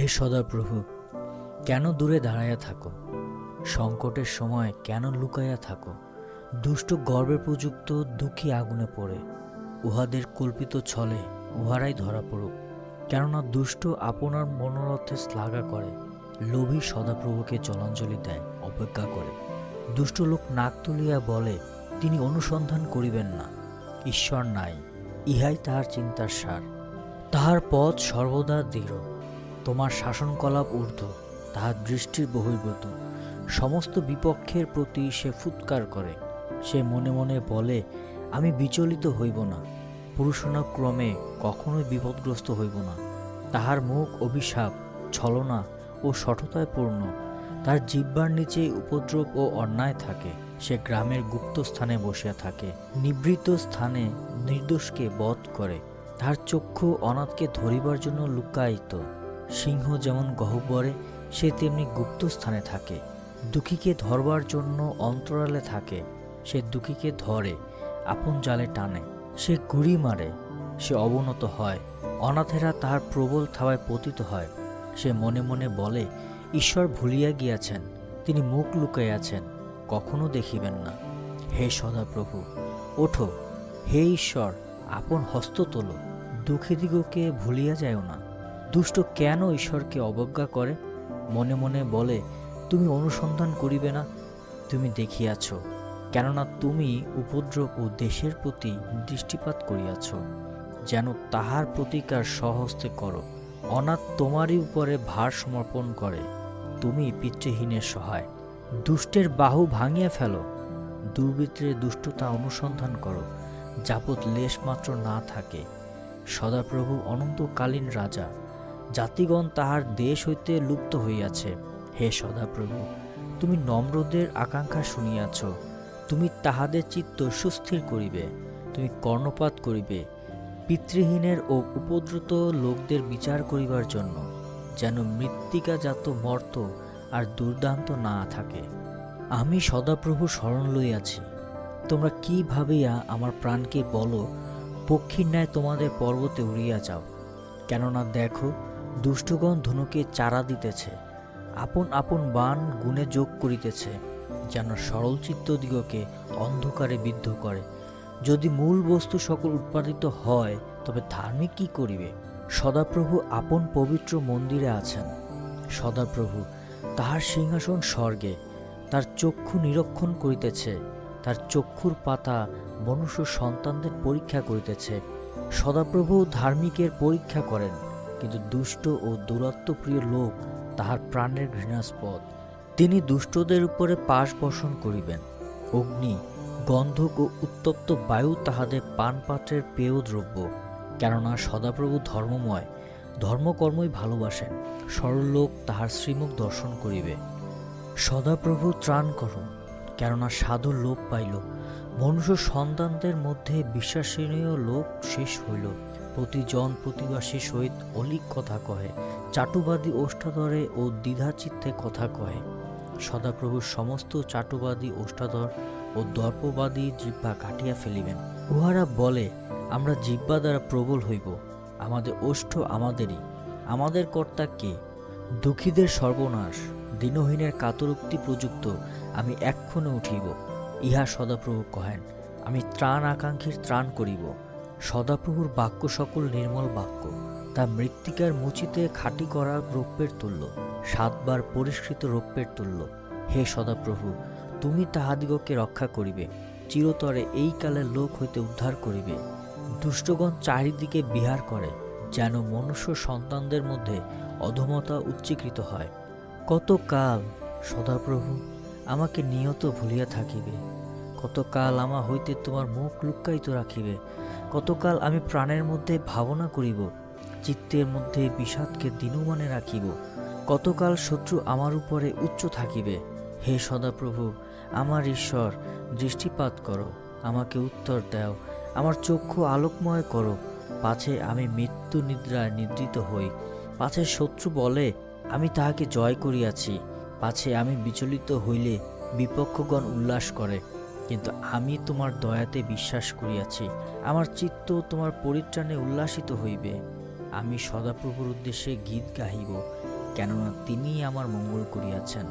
হে সদাপ্রভু, কেন দূরে দাঁড়াইয়া থাকো? সংকটের সময় কেন লুকাইয়া থাকো? দুষ্ট গর্বে প্রযুক্ত দুঃখী আগুনে পড়ে উহাদের কল্পিত ছলে উহারাই ধরা পড়ুক। কেননা দুষ্ট আপনার মনোরথে শ্লাঘা করে, লোভী সদাপ্রভুকে জলাঞ্জলি দেয়, অপেক্ষা করে। দুষ্ট লোক নাক তুলিয়া বলে, তিনি অনুসন্ধান করিবেন না, ঈশ্বর নাই, ইহাই তাহার চিন্তার সার। তাহার পথ সর্বদা দৃঢ়, তোমার শাসনকলাপ ঊর্ধ্ব, তাহার দৃষ্টির বহির্ভূত। সমস্ত বিপক্ষের প্রতি সে ফুৎকার করে, সে মনে মনে বলে, আমি বিচলিত হইব না, পুরুষানুক্রমে কখনোই বিপদগ্রস্ত হইব না। তাহার মুখ অভিশাপ, ছলনা ও শঠতায় পূর্ণ, তার জিহ্বার নিচে উপদ্রব ও অন্যায় থাকে। সে গ্রামের গুপ্ত স্থানে বসিয়া থাকে, নিভৃত স্থানে নির্দোষকে বধ করে। তাহার চক্ষু অনাথকে ধরিবার জন্য লুকায়িত। সিংহ যেমন গহ্বরে, সে তেমনি গুপ্ত স্থানে থাকে। দুঃখীকে ধরবার জন্য অন্তরালে থাকে, সে দুঃখীকে ধরে, আপন জালে টানে। সে গুড়ি মারে, সে অবনত হয়, অনাথেরা তাহার প্রবল থাবায় পতিত হয়। সে মনে মনে বলে, ঈশ্বর ভুলিয়া গিয়াছেন, তিনি মুখ লুকাইয়াছেন, কখনো দেখিবেন না। হে সদাপ্রভু, ওঠো, হে ঈশ্বর, আপন হস্ত তোলো, দুঃখীদিগকে ভুলিয়া যাও না। দুষ্ট কেন ঈশ্বরকে অবজ্ঞা করে? মনে মনে বলে, তুমি অনুসন্ধান করিবে না, তুমি দেখিয়াছ, কেননা তুমি উপদ্রব ও দেশের প্রতি দৃষ্টিপাত করিয়াছ, যেন তাহার প্রতিকার স্বহস্তে করো। অনাথ তোমারই উপরে ভার সমর্পণ করে, তুমি পিতৃহীনের সহায়। দুষ্টের বাহু ভাঙিয়া ফেলো, দুর্বৃত্তের দুষ্টতা অনুসন্ধান করো, যাবৎ লেশমাত্র না থাকে। সদাপ্রভু অনন্তকালীন রাজা, জাতিগণ তাহার দেশ হইতে লুপ্ত হইয়াছে। হে সদাপ্রভু, তুমি নম্রদের আকাঙ্ক্ষা শুনিয়াছ, তুমি তাহাদের চিত্ত সুস্থির করিবে, তুমি কর্ণপাত করিবে পিতৃহীনের ও উপদ্রুত লোকদের বিচার করিবার জন্য, যেন মৃত্তিকাজাত মর্ত আর দুর্দান্ত না থাকে। আমি সদাপ্রভু শরণ লইয়াছি, তোমরা কি ভাবিয়া আমার প্রাণকে বলো, পক্ষীর ন্যায় তোমাদের পর্বতে উড়িয়া যাও। কেননা দেখো, দুষ্টগণ ধনুকে চারা দিতেছে, আপন আপন বাণ গুণে যোগ করিতেছে, যেন সরলচিত্তদিগকে অন্ধকারে বিদ্ধ করে। যদি মূল বস্তু সকল উৎপাদিত হয়, তবে ধার্মিক কি করিবে? সদাপ্রভু আপন পবিত্র মন্দিরে আছেন। সদাপ্রভু তাহার সিংহাসন স্বর্গে, তার চক্ষু নিরীক্ষণ করিতেছে, তার চক্ষুর পাতা মনুষ্য সন্তানদের পরীক্ষা করিতেছে। সদাপ্রভু ধার্মিকের পরীক্ষা করেন, কিন্তু দুষ্ট ও দুরাত্মপ্রিয় লোক তাহার প্রাণের ঘৃণাস্পদ। তিনি দুষ্টদের উপরে পাশ বর্ষণ করিবেন, অগ্নি, গন্ধক ও উত্তপ্ত বায়ু তাহাদের পানপাত্রের পেয় দ্রব্য। কেননা সদাপ্রভু ধর্মময়, ধর্মকর্মই ভালোবাসেন, সরল লোক তাহার শ্রীমুখ দর্শন করিবে। সদাপ্রভু ত্রাণ করো, কেননা সাধু লোপ পাইল, মনুষ্য সন্তানদের মধ্যে বিশ্বাসনীয় লোক শেষ হইল। প্রতিজন প্রতিবাসী সহিত অলিক কথা কহে, চাটুবাদী ওষ্ঠাধরে ও দ্বিধাচিত্তে কথা কহে। সদাপ্রভুর সমস্ত চাটুবাদী ওষ্ঠাধর ও দর্পবাদী জিহ্বা কাটিয়া ফেলিবেন। উহারা বলে, আমরা জিহ্বা দ্বারা প্রবল হইব, আমাদের ওষ্ঠ আমাদেরই, আমাদের কর্তা কে? দুঃখীদের সর্বনাশ, দীনহীনের কাতরোক্তি প্রযুক্ত আমি এক্ষণে উঠিব, ইহা সদাপ্রভু কহেন। আমি ত্রাণ আকাঙ্ক্ষীর ত্রাণ করিব। সদাপ্রভুর বাক্য সকল নির্মল বাক্য, তা মৃত্তিকার মুচিতে খাঁটি করা রৌপ্যের তুল্য, 7 বার পরিষ্কৃত রৌপ্যের তুল্য। হে সদাপ্রভু, তুমি তাহাদিগকে রক্ষা করিবে, চিরতরে এই কালের লোক হইতে উদ্ধার করিবে। দুষ্টগণ চারিদিকে বিহার করে, যেন মনুষ্য সন্তানদের মধ্যে অধমতা উচ্চীকৃত হয়। কতকাল সদাপ্রভু আমাকে নিয়ত ভুলিয়া থাকিবে? কতকাল আমা হইতে তোমার মুখ লুক্কায়িত রাখিবে? কতকাল আমি প্রাণের মধ্যে ভাবনা করিব, চিত্তের মধ্যে বিষাদকে দিনমানে রাখিব? কতকাল শত্রু আমার উপরে উচ্চ থাকিবে? হে সদাপ্রভু, আমার ঈশ্বর, দৃষ্টিপাত করো, আমাকে উত্তর দাও, আমার চক্ষু আলোকময় করো, পাছে আমি মৃত্যু নিদ্রায় নিদ্রিত হই, পাছে শত্রু বলে আমি তাহাকে জয় করিয়াছি, পাছে আমি বিচলিত হইলে বিপক্ষগণ উল্লাস করে, কিন্তু আমি তোমার দয়াতে বিশ্বাস করিয়াছি, আমার চিত্ত তোমার পরিত্রাণে উল্লাসিত হইবে। আমি সদাপ্রভুর উদ্দেশ্যে গীত গাহিব, কেননা তিনিই আমার মঙ্গল করিয়াছেন।